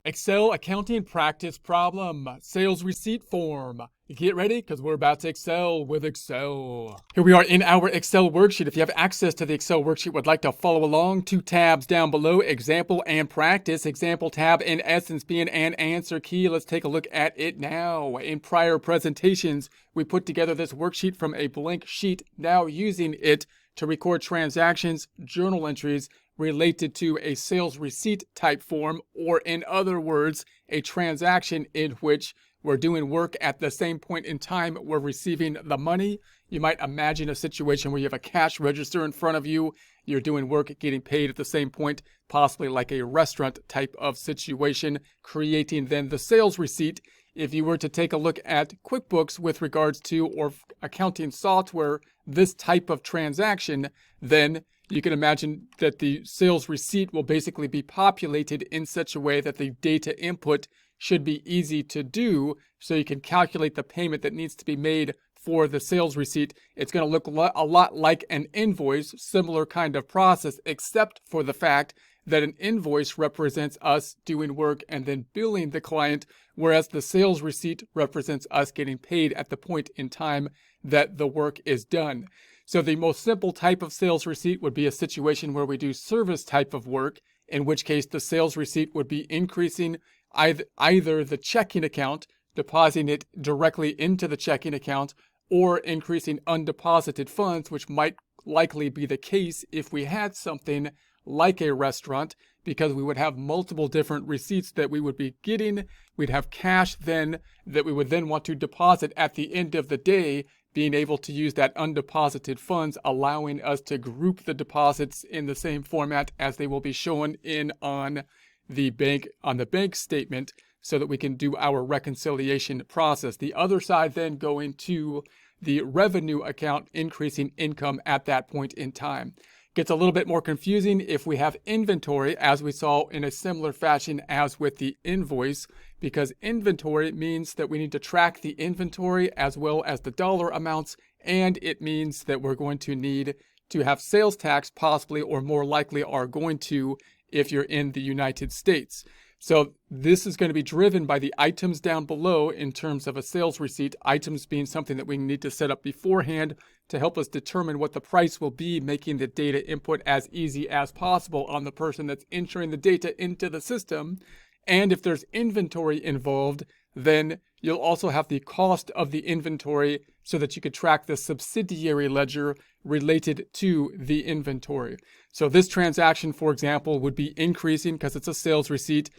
Excel accounting practice problem, sales receipt form. Get ready because we're about to excel with Excel. Here we are in our Excel worksheet. If you have access to the Excel worksheet, would like to follow along, 2 tabs down below, example and practice. Example tab in essence being an answer key. Let's take a look at it now. In prior presentations, we put together this worksheet from a blank sheet, now using it to record transactions, journal entries, related to a sales receipt type form, or in other words, a transaction in which we're doing work at the same point in time we're receiving the money. You might imagine a situation where you have a cash register in front of you, you're doing work, getting paid at the same point, possibly like a restaurant type of situation, creating then the sales receipt. If you were to take a look at QuickBooks with regards to, or accounting software, this type of transaction, then you can imagine that the sales receipt will basically be populated in such a way that the data input should be easy to do, so you can calculate the payment that needs to be made for the sales receipt. It's going to look a lot like an invoice, similar kind of process, except for the fact that an invoice represents us doing work and then billing the client, whereas the sales receipt represents us getting paid at the point in time that the work is done. So the most simple type of sales receipt would be a situation where we do service type of work, in which case the sales receipt would be increasing either the checking account, depositing it directly into the checking account, or increasing undeposited funds, which might likely be the case if we had something like a restaurant, because we would have multiple different receipts that we would be getting. We'd have cash then that we would then want to deposit at the end of the day, being able to use that undeposited funds, allowing us to group the deposits in the same format as they will be shown on the bank statement, so that we can do our reconciliation process. The other side then going to the revenue account, increasing income at that point in time. Gets a little bit more confusing if we have inventory, as we saw in a similar fashion as with the invoice, because inventory means that we need to track the inventory as well as the dollar amounts, and it means that we're going to need to have sales tax, possibly or more likely are going to if you're in the United States. So this is going to be driven by the items down below in terms of a sales receipt, items being something that we need to set up beforehand to help us determine what the price will be, making the data input as easy as possible on the person that's entering the data into the system. And if there's inventory involved, then you'll also have the cost of the inventory so that you could track the subsidiary ledger related to the inventory. So this transaction, for example, would be increasing because it's a sales receipt.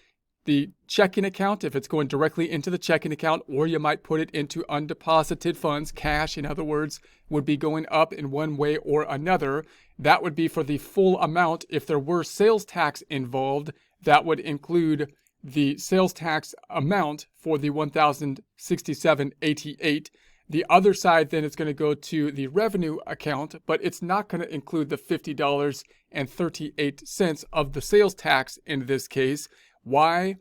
The checking account, if it's going directly into the checking account, or you might put it into undeposited funds, cash in other words, would be going up in one way or another. That would be for the full amount. If there were sales tax involved, that would include the sales tax amount for the $1,067.88. The other side then is going to go to the revenue account, but it's not going to include the $50.38 of the sales tax in this case. Why,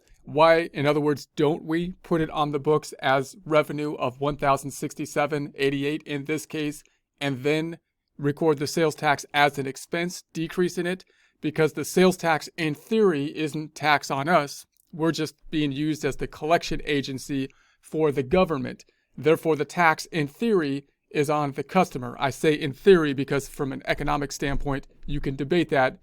in other words, don't we put it on the books as revenue of $1,067.88 in this case, and then record the sales tax as an expense, decreasing it? Because the sales tax in theory isn't tax on us. We're just being used as the collection agency for the government. Therefore, the tax in theory is on the customer. I say in theory because from an economic standpoint, you can debate that,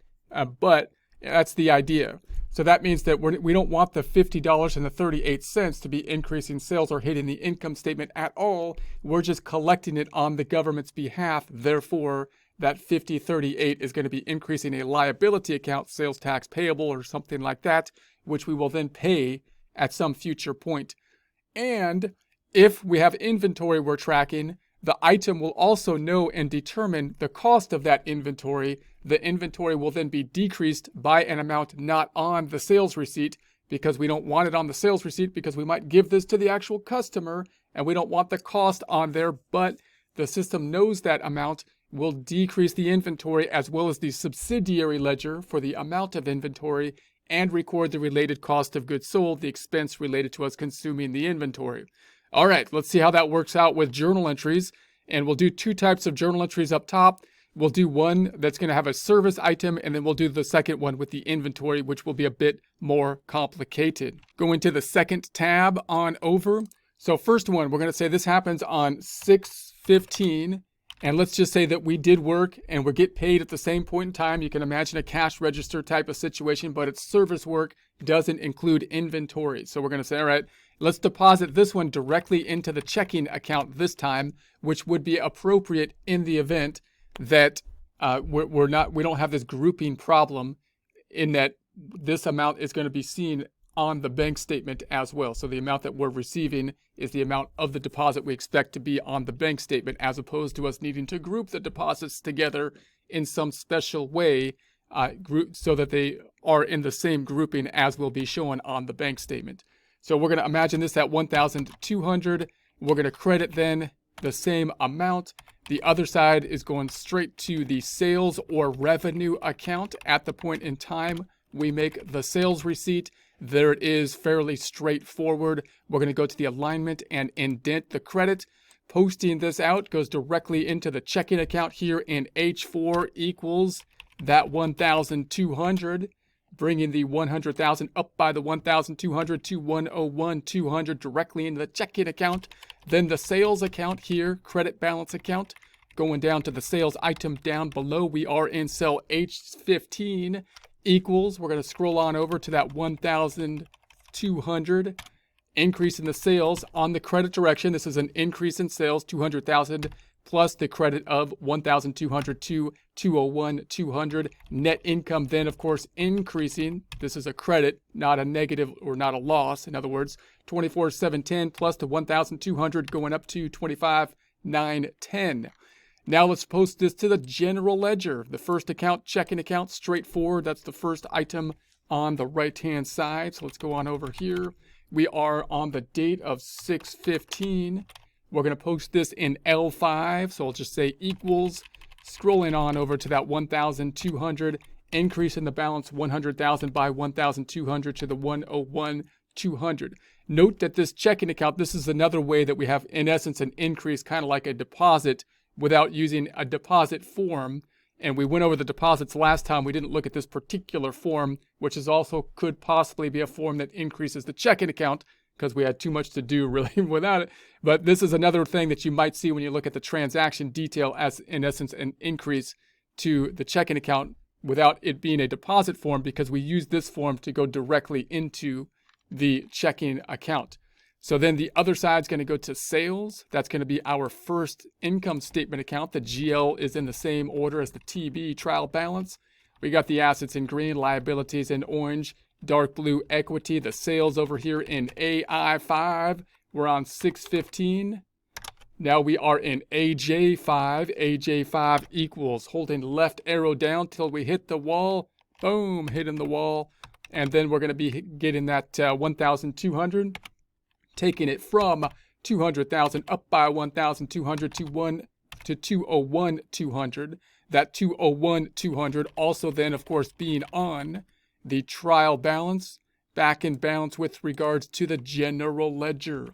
but that's the idea. So that means that we don't want the $50.38 to be increasing sales or hitting the income statement at all. We're just collecting it on the government's behalf. Therefore, that $50.38 is going to be increasing a liability account, sales tax payable or something like that, which we will then pay at some future point. And if we have inventory we're tracking, the item will also know and determine the cost of that inventory. The inventory will then be decreased by an amount not on the sales receipt, because we don't want it on the sales receipt because we might give this to the actual customer and we don't want the cost on there, but the system knows that amount, will decrease the inventory as well as the subsidiary ledger for the amount of inventory and record the related cost of goods sold, the expense related to us consuming the inventory. All right, let's see how that works out with journal entries. And we'll do 2 types of journal entries up top. We'll do one that's going to have a service item, and then we'll do the second one with the inventory, which will be a bit more complicated. Go into the second tab on over. So first one, we're going to say this happens on 6/15, and let's just say that we did work and we get paid at the same point in time. You can imagine a cash register type of situation, but it's service work, doesn't include inventory. So we're going to say, all right, let's deposit this one directly into the checking account this time, which would be appropriate in the event that we don't have this grouping problem, in that this amount is going to be seen on the bank statement as well. So the amount that we're receiving is the amount of the deposit we expect to be on the bank statement, as opposed to us needing to group the deposits together in some special way, so that they are in the same grouping as will be shown on the bank statement. So we're going to imagine this at 1,200. We're going to credit then the same amount. The other side is going straight to the sales or revenue account at the point in time we make the sales receipt. There it is, fairly straightforward. We're going to go to the alignment and indent the credit. Posting this out goes directly into the checking account here in H4 equals that 1,200, bringing the 100,000 up by the 1,200 to 101,200 directly into the checking account. Then the sales account here, credit balance account, going down to the sales item down below. We are in cell H15 equals, we're going to scroll on over to that 1,200, increase in the sales on the credit direction. This is an increase in sales, 200,000 plus the credit of 1,200 to 201,200. Net income then, of course, increasing. This is a credit, not a negative or not a loss. In other words, 24,710 plus the 1,200 going up to 25,910. Now let's post this to the general ledger. The first account, checking account, straightforward. That's the first item on the right-hand side. So let's go on over here. We are on the date of 6/15. We're going to post this in L5. So I'll just say equals, scrolling on over to that 1,200, increase in the balance 100,000 by 1,200 to the 101,200. Note that this checking account, this is another way that we have, in essence, an increase, kind of like a deposit, without using a deposit form. And we went over the deposits last time. We didn't look at this particular form, which is also could possibly be a form that increases the checking account, because we had too much to do really without it. But this is another thing that you might see when you look at the transaction detail as, in essence, an increase to the checking account without it being a deposit form, because we use this form to go directly into the checking account. So then the other side is going to go to sales. That's going to be our first income statement account. The GL is in the same order as the TB trial balance. We got the assets in green, liabilities in orange, dark blue equity, the sales over here in AI5. We're on 6/15. Now we are in AJ5. AJ5 equals, holding left arrow down till we hit the wall. Boom, hitting the wall. And then we're going to be getting that 1,200. Taking it from 200,000 up by 1,200 to 201,200. That 201,200 also then, of course, being on the trial balance, back in balance with regards to the general ledger.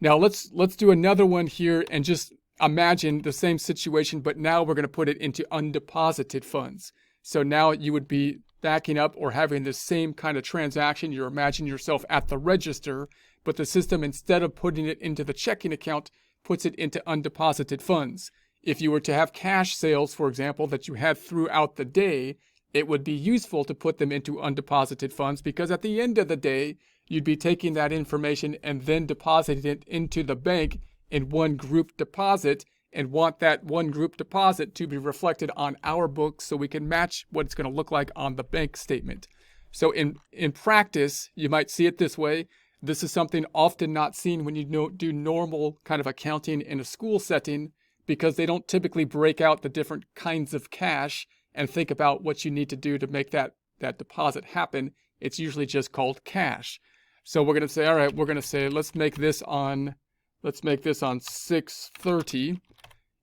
Now let's do another one here and just imagine the same situation, but now we're going to put it into undeposited funds. So now you would be backing up or having the same kind of transaction. You're imagining yourself at the register, but the system, instead of putting it into the checking account, puts it into undeposited funds. If you were to have cash sales, for example, that you had throughout the day, it would be useful to put them into undeposited funds, because at the end of the day, you'd be taking that information and then depositing it into the bank in one group deposit, and want that one group deposit to be reflected on our books so we can match what it's going to look like on the bank statement. So in practice, you might see it this way. This is something often not seen when you do normal kind of accounting in a school setting, because they don't typically break out the different kinds of cash and think about what you need to do to make that deposit happen. It's usually just called cash. So we're going to say, all right, we're going to say, let's make this on 6/30.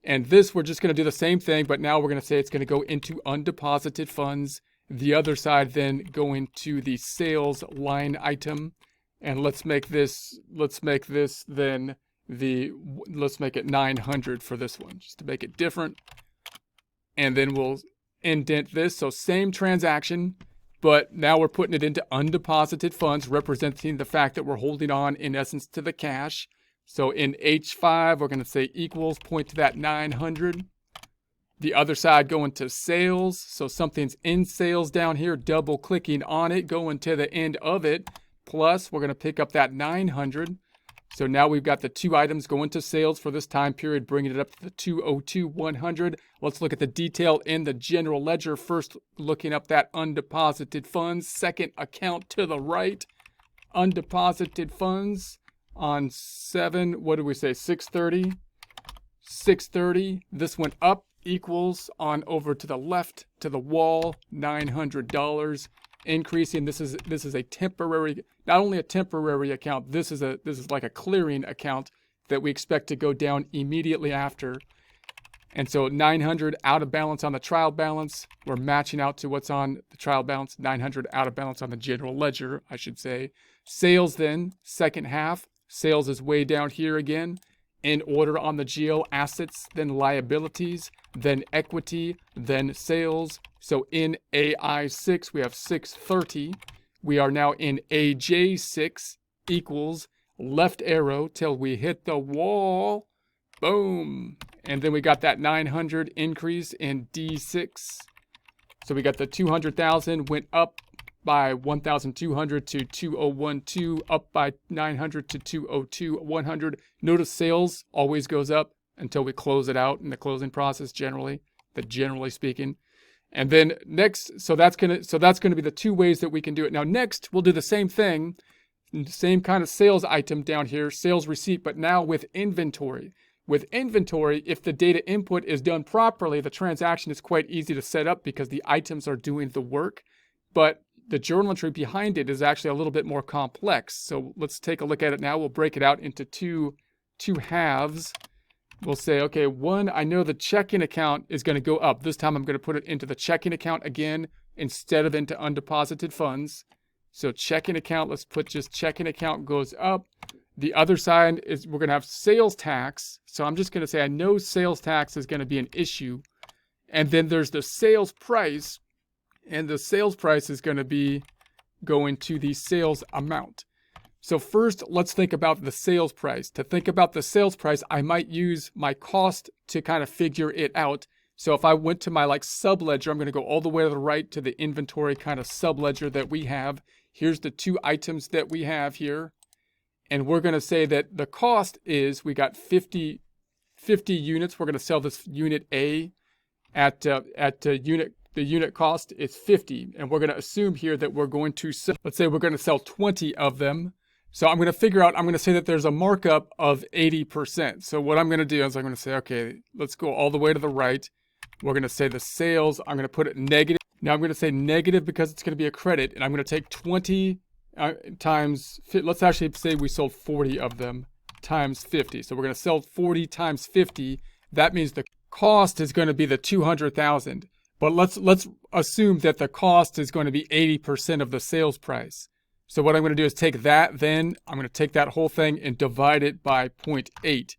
And this, we're just going to do the same thing, but now we're going to say it's going to go into undeposited funds. The other side then going to the sales line item. And let's make it 900 for this one, just to make it different. and then we'll indent this. So same transaction, but now we're putting it into undeposited funds, representing the fact that we're holding on, in essence, to the cash. So in H5, we're going to say equals, point to that 900. The other side going to sales. So something's in sales down here, double clicking on it, going to the end of it. Plus, we're going to pick up that 900. So now we've got the two items going to sales for this time period, bringing it up to the 202,100. Let's look at the detail in the general ledger. First, looking up that undeposited funds. Second account to the right, undeposited funds on 7, what did we say, 630? 630. This went up, equals on over to the left to the wall, $900. Increasing. This is a temporary, not only a temporary account, this is like a clearing account that we expect to go down immediately after. And so 900 out of balance on the trial balance. We're matching out to what's on the trial balance. 900 out of balance on the general ledger, I should say. Sales then, second half. Sales is way down here again. In order on the GL, assets, then liabilities, then equity, then sales. So in AI6, we have 630. We are now in AJ6 equals left arrow till we hit the wall. Boom. And then we got that 900 increase in D6. So we got the 200,000 went up by 1,200 to 2,012, up by 900 to 202,100. Notice sales always goes up until we close it out in the closing process generally speaking. And then next, so that's gonna be the two ways that we can do it. Now next, we'll do the same thing, same kind of sales item down here, sales receipt, but now with inventory. With inventory, if the data input is done properly, the transaction is quite easy to set up because the items are doing the work. But the journal entry behind it is actually a little bit more complex. So let's take a look at it now. We'll break it out into two halves. We'll say, okay, one, I know the checking account is going to go up. This time I'm going to put it into the checking account again instead of into undeposited funds. So checking account, let's put just checking account goes up. The other side is we're going to have sales tax. So I'm just going to say I know sales tax is going to be an issue. And then there's the sales price. And the sales price is going to be going to the sales amount. So first, let's think about the sales price. To think about the sales price, I might use my cost to kind of figure it out. So if I went to my subledger, I'm going to go all the way to the right to the inventory kind of subledger that we have. Here's the two items that we have here. And we're going to say that the cost is, we got 50 units. We're going to sell this unit A at the unit cost is 50, and we're going to assume here that we're going to sell, let's say we're going to sell 20 of them. So I'm going to say that there's a markup of 80%. So what I'm going to do is I'm going to say, okay, let's go all the way to the right. We're going to say the sales, I'm going to put it negative. Now I'm going to say negative because it's going to be a credit, and I'm going to take 20 times, let's actually say we sold 40 of them times 50. So we're going to sell 40 times 50. That means the cost is going to be the 200,000. But let's assume that the cost is going to be 80% of the sales price. So what I'm going to do is take that, then I'm going to take that whole thing and divide it by 0.8.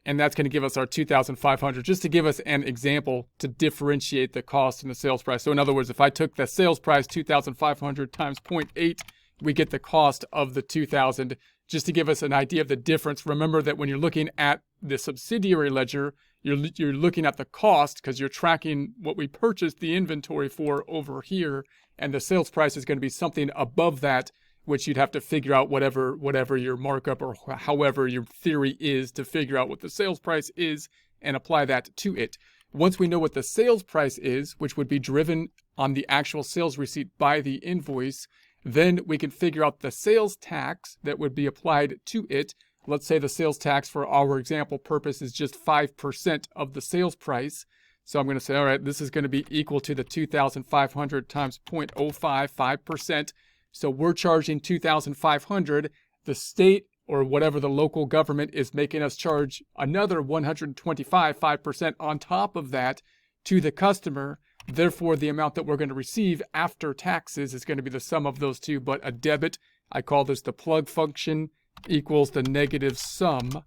And that's going to give us our 2,500, just to give us an example to differentiate the cost and the sales price. So in other words, if I took the sales price 2,500 times 0.8, we get the cost of the 2,000, just to give us an idea of the difference. Remember that when you're looking at the subsidiary ledger, you're looking at the cost because you're tracking what we purchased the inventory for over here, and the sales price is going to be something above that, which you'd have to figure out whatever your markup or however your theory is to figure out what the sales price is and apply that to it. Once we know what the sales price is, which would be driven on the actual sales receipt by the invoice, then we can figure out the sales tax that would be applied to it. Let's say the sales tax for our example purpose is just 5% of the sales price. So I'm going to say, all right, this is going to be equal to the 2,500 times 0.05, 5%. So we're charging 2,500. The state or whatever the local government is making us charge another 125, 5% on top of that to the customer. Therefore, the amount that we're going to receive after taxes is going to be the sum of those two, but a debit. I call this the plug function, equals the negative sum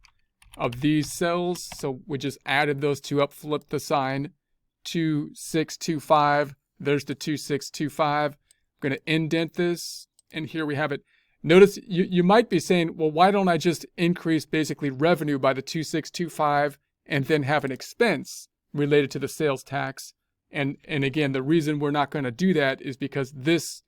of these cells. So we just added those two up, flipped the sign. 2625. There's the 2625. I'm going to indent this, and here we have it. Notice you might be saying, well, why don't I just increase basically revenue by the 2625 and then have an expense related to the sales tax? And again, the reason we're not going to do that is because this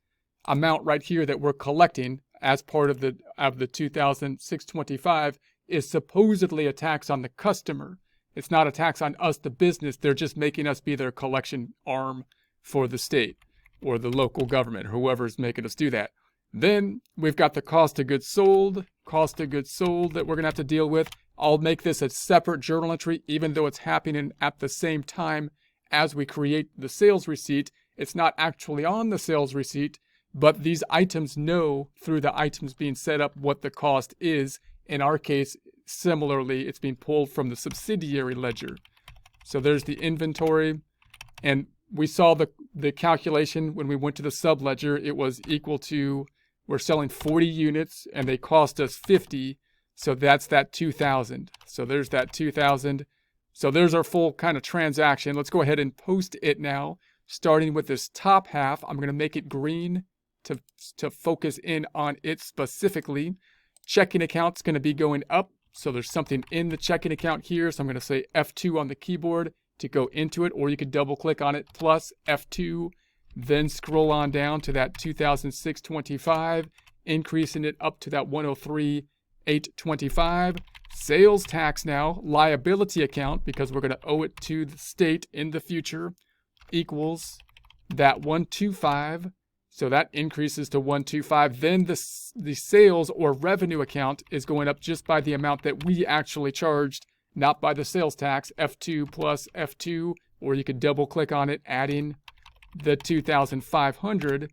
amount right here that we're collecting as part of the 2625 is supposedly a tax on the customer. It's not a tax on us, the business. They're just making us be their collection arm for the state or the local government, or whoever's making us do that. Then we've got the cost of goods sold that we're going to have to deal with. I'll make this a separate journal entry, even though it's happening at the same time as we create the sales receipt. It's not actually on the sales receipt, but these items know through the items being set up what the cost is. In our case, similarly, it's being pulled from the subsidiary ledger. So there's the inventory, and we saw the calculation when we went to the subledger. It was equal to, we're selling 40 units and they cost us 50. So that's that 2,000. So there's that 2,000. So there's our full kind of transaction. Let's go ahead and post it now. Starting with this top half, I'm going to make it green to focus in on it specifically. Checking account's going to be going up. So there's something in the checking account here. So I'm going to say F2 on the keyboard to go into it, or you could double click on it, plus F2, then scroll on down to that 2,625, increasing it up to that 103,825. Sales tax now, liability account, because we're going to owe it to the state in the future, equals that 125. So that increases to 125. Then the sales or revenue account is going up just by the amount that we actually charged, not by the sales tax. F2 plus F2, or you could double click on it, adding the 2,500,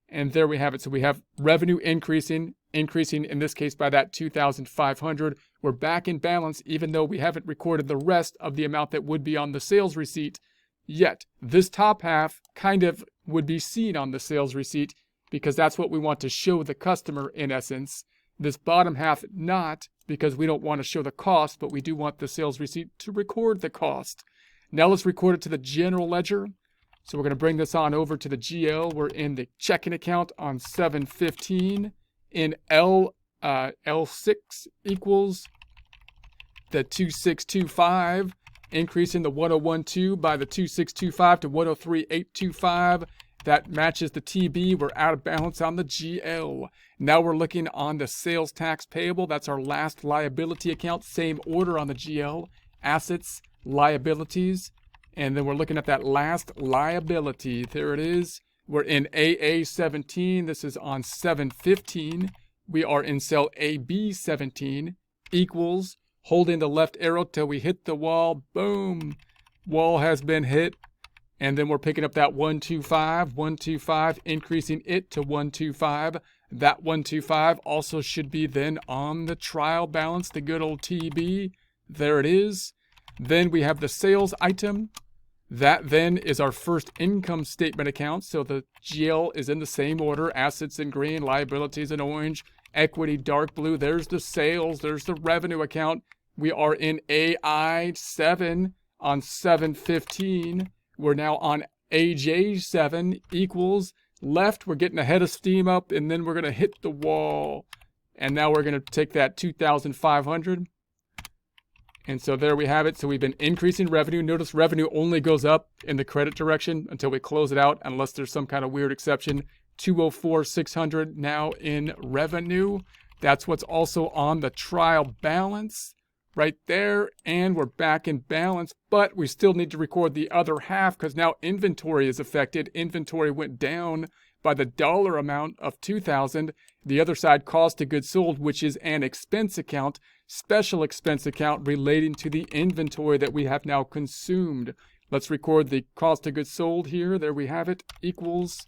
and there we have it. So we have revenue increasing in this case by that 2,500. We're back in balance, even though we haven't recorded the rest of the amount that would be on the sales receipt yet. This top half kind of would be seen on the sales receipt because that's what we want to show the customer in essence. This bottom half not, because we don't want to show the cost, but we do want the sales receipt to record the cost. Now let's record it to the general ledger. So we're going to bring this on over to the GL. We're in the checking account on 715. In L6 equals the 2625, increasing the 1012 by the 2625 to 103825. That matches the TB. We're out of balance on the GL. Now we're looking on the sales tax payable. That's our last liability account. Same order on the GL. Assets, liabilities. And then we're looking at that last liability. There it is. We're in AA17. This is on 715. We are in cell AB17. Equals, holding the left arrow till we hit the wall. Boom. Wall has been hit. And then we're picking up that 125, increasing it to 125. That 125 also should be then on the trial balance, the good old TB. There it is. Then we have the sales item. That then is our first income statement account. So the GL is in the same order. Assets in green, liabilities in orange, equity dark blue. There's the sales. There's the revenue account. We are in AI7 on 715. We're now on AJ7 equals left. We're getting ahead of steam up, and then we're going to hit the wall. And now we're going to take that 2,500. And so there we have it. So we've been increasing revenue. Notice revenue only goes up in the credit direction until we close it out, unless there's some kind of weird exception. 204,600 now in revenue. That's what's also on the trial balance right there. And we're back in balance, but we still need to record the other half because now inventory is affected. Inventory went down by the dollar amount of 2,000. The other side, cost of goods sold, which is an expense account, special expense account relating to the inventory that we have now consumed. Let's record the cost of goods sold here. There we have it, equals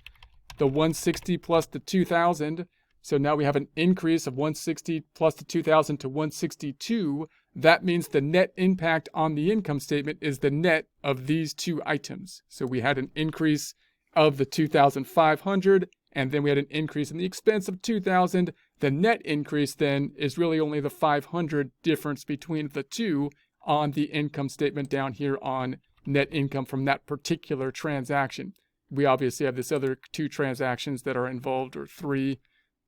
the 160 plus the 2,000. So now we have an increase of 160 plus the 2,000 to 162. That means the net impact on the income statement is the net of these two items. So we had an increase of the 2,500, and then we had an increase in the expense of 2,000. The net increase then is really only the 500 difference between the two on the income statement down here on net income from that particular transaction. We obviously have this other 2 transactions that are involved, or 3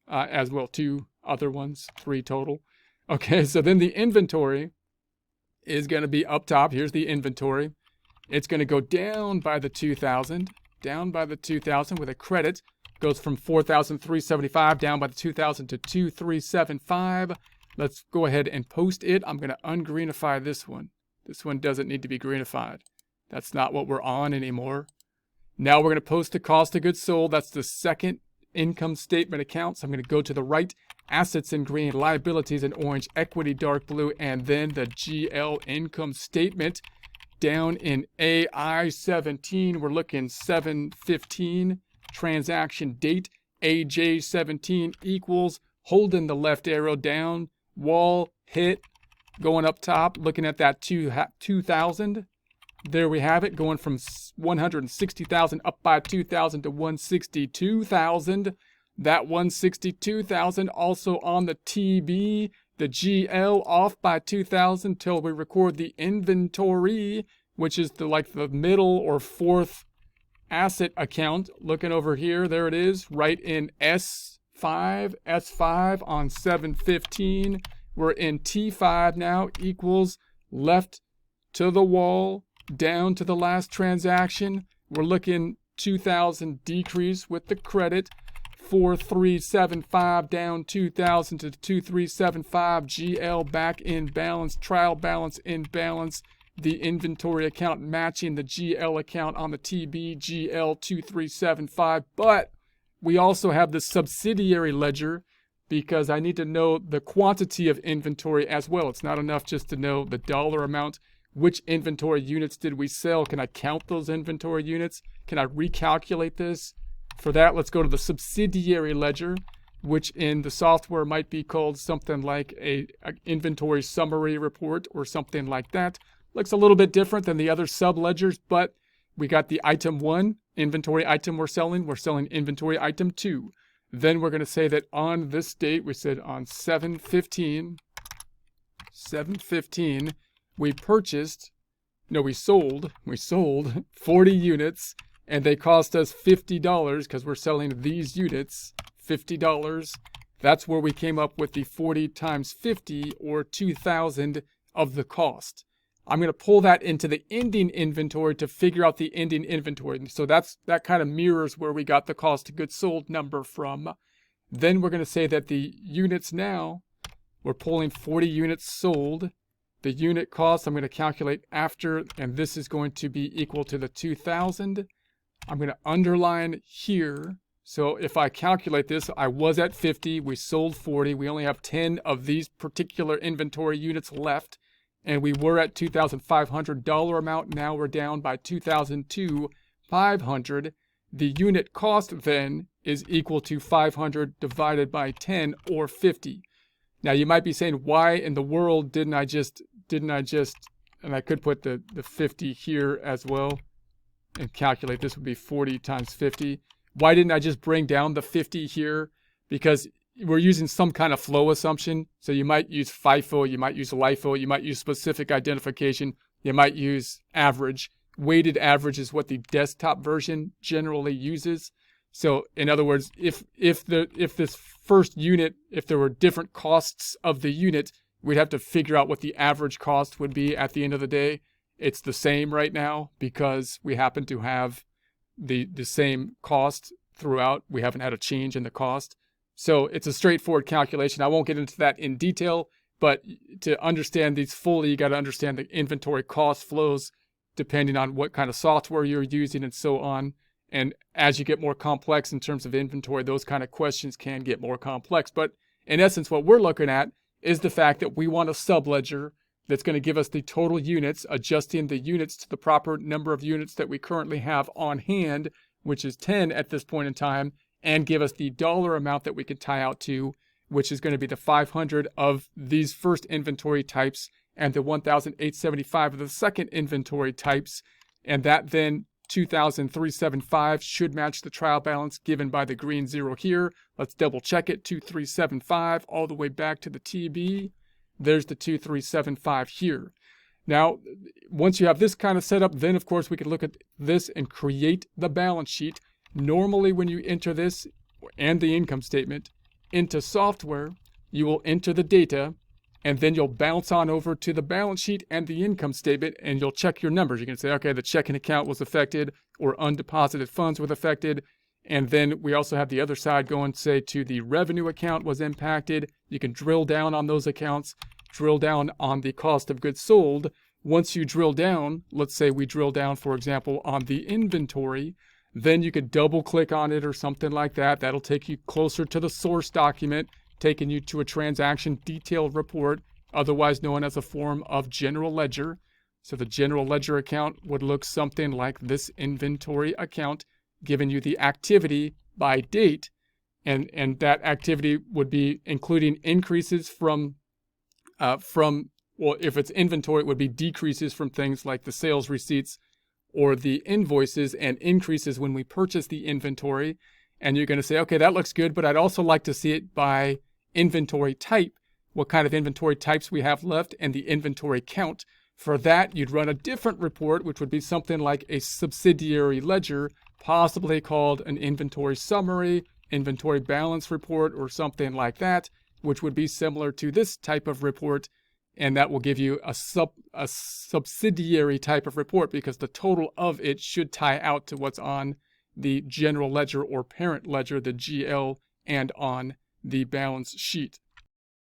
as well, 2 other ones, 3 total. Okay, so then the inventory is going to be up top. Here's the inventory. It's going to go down by the 2,000, with a credit. Goes from 4,375 down by the 2,000 to 2,375. Let's go ahead and post it. I'm going to ungreenify this one. This one doesn't need to be greenified. That's not what we're on anymore. Now we're going to post the cost of goods sold. That's the second income statement account. So I'm going to go to the right, assets in green, liabilities in orange, equity dark blue, and then the GL income statement. Down in AI 17, we're looking 7/15. Transaction date, AJ 17 equals, holding the left arrow down, wall, hit, going up top, looking at that 2,000. There we have it, going from 160,000 up by 2,000 to 162,000. That 162,000 also on the TB, the GL off by 2,000 till we record the inventory, which is the middle or fourth asset account. Looking over here, there it is, right in S5 on 7/15. We're in T5 now, equals left to the wall, down to the last transaction. We're looking 2,000 decrease with the credit, 4,375 down 2,000 to 2,375. GL back in balance, trial balance in balance. The inventory account matching the GL account on the TB, GL 2375. But we also have the subsidiary ledger, because I need to know the quantity of inventory as well. It's not enough just to know the dollar amount. Which inventory units did we sell? Can I count those inventory units? Can I recalculate this? For that, let's go to the subsidiary ledger, which in the software might be called something like a inventory summary report or something like that. Looks a little bit different than the other sub-ledgers, but we got the item 1, inventory item we're selling inventory item 2. Then we're going to say that on this date, we said on 7/15, we sold 40 units, and they cost us $50 because we're selling these units, $50. That's where we came up with the 40 times 50, or 2,000 of the cost. I'm going to pull that into the ending inventory to figure out the ending inventory. So that kind of mirrors where we got the cost of goods sold number from. Then we're going to say that the units now, we're pulling 40 units sold. The unit cost I'm going to calculate after, and this is going to be equal to the 2,000. I'm going to underline here. So if I calculate this, I was at 50, we sold 40. We only have 10 of these particular inventory units left. And we were at $2,500 amount. Now we're down by $2,500. The unit cost then is equal to 500 divided by 10, or 50. Now you might be saying, why in the world didn't I just, and I could put the 50 here as well and calculate. This would be 40 times 50. Why didn't I just bring down the 50 here? Because we're using some kind of flow assumption. So you might use FIFO, you might use LIFO, you might use specific identification, you might use average. Weighted average is what the desktop version generally uses. So in other words, if this first unit, if there were different costs of the unit, we'd have to figure out what the average cost would be at the end of the day. It's the same right now because we happen to have the same cost throughout. We haven't had a change in the cost. So it's a straightforward calculation. I won't get into that in detail, but to understand these fully, you got to understand the inventory cost flows depending on what kind of software you're using and so on. And as you get more complex in terms of inventory, those kind of questions can get more complex. But in essence, what we're looking at is the fact that we want a subledger that's going to give us the total units, adjusting the units to the proper number of units that we currently have on hand, which is 10 at this point in time, and give us the dollar amount that we can tie out to, which is going to be the 500 of these first inventory types and the 1,875 of the second inventory types. And that then 2,375 should match the trial balance given by the green 0 here. Let's double check it. 2,375 all the way back to the TB. There's the 2,375 here. Now, once you have this kind of setup, then of course we can look at this and create the balance sheet. Normally when you enter this and the income statement into software, you will enter the data and then you'll bounce on over to the balance sheet and the income statement and you'll check your numbers. You can say, okay, the checking account was affected or undeposited funds were affected. And then we also have the other side going, say, to the revenue account was impacted. You can drill down on those accounts, drill down on the cost of goods sold. Once you drill down, let's say we drill down, for example, on the inventory, then you could double click on it or something like that. That'll take you closer to the source document, taking you to a transaction detailed report, otherwise known as a form of general ledger. So the general ledger account would look something like this inventory account, giving you the activity by date. And that activity would be including increases from well, if it's inventory, it would be decreases from things like the sales receipts or the invoices, and increases when we purchase the inventory. And you're going to say, okay, that looks good, but I'd also like to see it by inventory type, what kind of inventory types we have left, and the inventory count. For that, you'd run a different report, which would be something like a subsidiary ledger, possibly called an inventory summary, inventory balance report, or something like that, which would be similar to this type of report. And that will give you a subsidiary type of report, because the total of it should tie out to what's on the general ledger or parent ledger, the GL, and on the balance sheet.